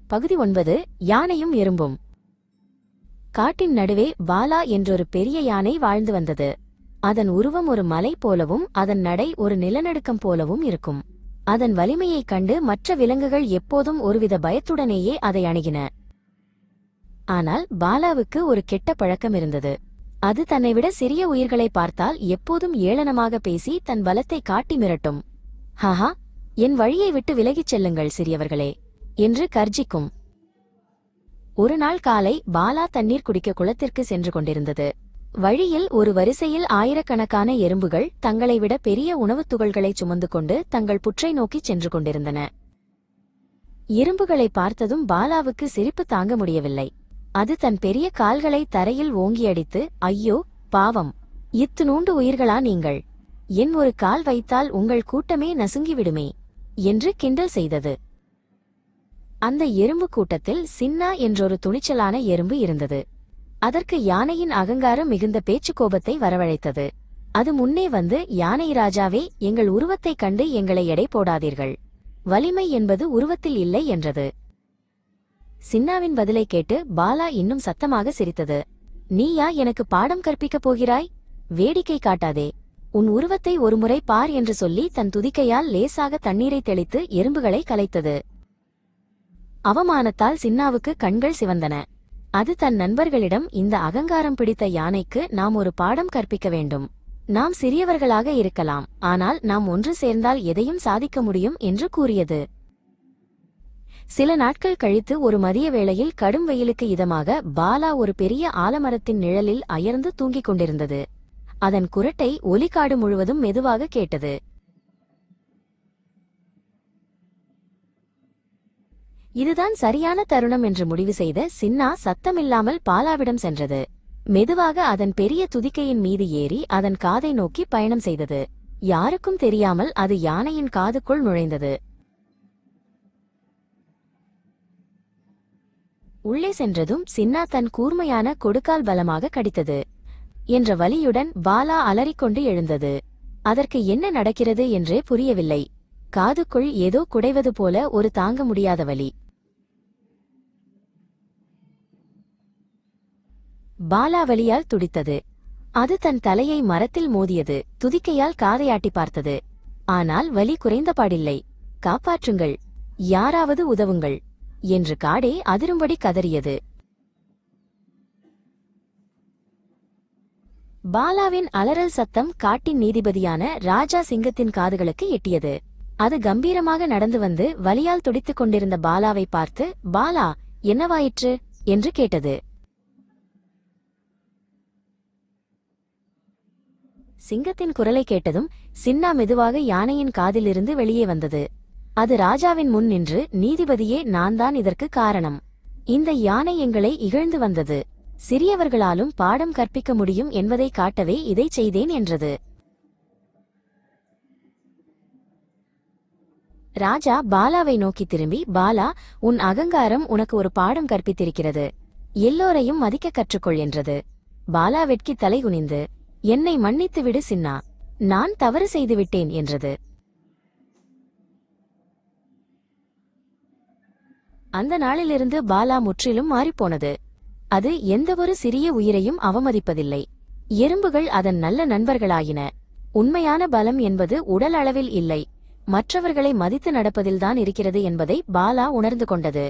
பகுதி 9. யானையும் எறும்பும். காட்டின் நடுவே பாலா என்றொரு பெரிய யானை வாழ்ந்து வந்தது. அதன் உருவம் ஒரு மலை போலவும் அதன் நடை ஒரு நிலநடுக்கம் போலவும் இருக்கும். அதன் வலிமையைக் கண்டு மற்ற விலங்குகள் எப்போதும் ஒருவித பயத்துடனேயே அதை அணுகின. ஆனால் பாலாவுக்கு ஒரு கெட்ட பழக்கம் இருந்தது. அது தன்னைவிட சிறிய உயிர்களை பார்த்தால் எப்போதும் ஏளனமாக பேசி தன் பலத்தை காட்டி மிரட்டும். ஹாஹா, என் வழியை விட்டு விலகிச் செல்லுங்கள் சிறியவர்களே என்று கர்ஜிக்கும். ஒரு நாள் காலை பாலா தண்ணீர் குடிக்க குளத்திற்கு சென்று கொண்டிருந்தது. வழியில் ஒரு வரிசையில் ஆயிரக்கணக்கான எறும்புகள் தங்களை விட பெரிய உணவுத் துகள்களை சுமந்து கொண்டு தங்கள் புற்றை நோக்கிச் சென்று கொண்டிருந்தன. எறும்புகளை பார்த்ததும் பாலாவுக்கு சிரிப்பு தாங்க முடியவில்லை. அது தன் பெரிய கால்களை தரையில் ஓங்கி அடித்து, ஐயோ பாவம், இத்துணூண்டு உயிர்களா நீங்கள், என் ஒரு கால் வைத்தால் உங்கள் கூட்டமே நசுங்கிவிடுமே என்று கிண்டல் செய்தது. அந்த எறும்பு கூட்டத்தில் சின்னா என்றொரு துணிச்சலான எறும்பு இருந்தது. அதற்கு யானையின் அகங்காரம் மிகுந்த பேச்சு கோபத்தை வரவழைத்தது. அது முன்னே வந்து, யானை ராஜாவே, எங்கள் உருவத்தைக் கண்டு எங்களை எடை போடாதீர்கள், வலிமை என்பது உருவத்தில் இல்லை என்றது. சின்னாவின் பதிலை கேட்டு பாலா இன்னும் சத்தமாக சிரித்தது. நீயா எனக்கு பாடம் கற்பிக்கப் போகிறாய்? வேடிக்கை காட்டாதே, உன் உருவத்தை ஒருமுறை பார் என்று சொல்லி தன் துதிக்கையால் லேசாக தண்ணீரை தெளித்து எறும்புகளை கலைத்தது. அவமானத்தால் சின்னாவுக்கு கண்கள் சிவந்தன. அது தன் நண்பர்களிடம், இந்த அகங்காரம் பிடித்த யானைக்கு நாம் ஒரு பாடம் கற்பிக்க வேண்டும். நாம் சிறியவர்களாக இருக்கலாம், ஆனால் நாம் ஒன்று சேர்ந்தால் எதையும் சாதிக்க முடியும் என்று கூறியது. சில நாட்கள் கழித்து ஒரு மதிய வேளையில் கடும் வெயிலுக்கு இதமாக பாலா ஒரு பெரிய ஆலமரத்தின் நிழலில் அயர்ந்து தூங்கிக் கொண்டிருந்தது. அதன் குரட்டை ஒலிக்காடு முழுவதும் மெதுவாக கேட்டது. இதுதான் சரியான தருணம் என்று முடிவு செய்த சின்னா சத்தமில்லாமல் பாலாவிடம் சென்றது. மெதுவாக அதன் பெரிய துதிக்கையின் மீது ஏறி அதன் காதை நோக்கி பயணம் செய்தது. யாருக்கும் தெரியாமல் அது யானையின் காதுக்குள் நுழைந்தது. உள்ளே சென்றதும் சின்னா தன் கூர்மையான கொடுக்கால் பலமாக கடித்தது என்ற வலியுடன் பாலா அலறிக்கொண்டு எழுந்தது. அதற்கு என்ன நடக்கிறது என்றே புரியவில்லை. காதுக்குள் ஏதோ குடைவது போல ஒரு தாங்க முடியாத வலி. பாலா வலியால் துடித்தது. அது தன் தலையை மரத்தில் மோதியது. துதிக்கையால் காதையாட்டி பார்த்தது. ஆனால் வலி குறைந்தபாடில்லை. காப்பாற்றுங்கள், யாராவது உதவுங்கள் என்று காடே அதிரும்படி கதறியது. பாலாவின் அலறல் சத்தம் காட்டின் நீதிபதியான ராஜா சிங்கத்தின் காதுகளுக்கு எட்டியது. அது கம்பீரமாக நடந்து வந்து வலியால் துடித்துக் கொண்டிருந்த பாலாவை பார்த்து, பாலா, என்னவாயிற்று என்று கேட்டது. சிங்கத்தின் குரலை கேட்டதும் சின்னா மெதுவாக யானையின் காதிலிருந்து வெளியே வந்தது. அது ராஜாவின் முன் நின்று, நீதிபதியே, நான் தான் இதற்கு காரணம். இந்த யானை எங்களை இகழ்ந்து வந்தது. சிறியவர்களாலும் பாடம் கற்பிக்க முடியும் என்பதை காட்டவே இதை செய்தேன் என்றது. ராஜா பாலாவை நோக்கி திரும்பி, பாலா, உன் அகங்காரம் உனக்கு ஒரு பாடம் கற்பித்திருக்கிறது. எல்லோரையும் மதிக்க கற்றுக்கொள் என்றது. பாலா வெட்கி தலை குனிந்து, என்னை மன்னித்து விடு சின்னா, நான் தவறு செய்துவிட்டேன் என்றது. அந்த நாளிலிருந்து பாலா முற்றிலும் மாறிப்போனது. அது எந்தவொரு சிறிய உயிரையும் அவமதிப்பதில்லை. எறும்புகள் அதன் நல்ல நண்பர்களாயின. உண்மையான பலம் என்பது உடல் அளவில் இல்லை, மற்றவர்களை மதித்து நடப்பதில்தான் இருக்கிறது என்பதை பாலா உணர்ந்து கொண்டது.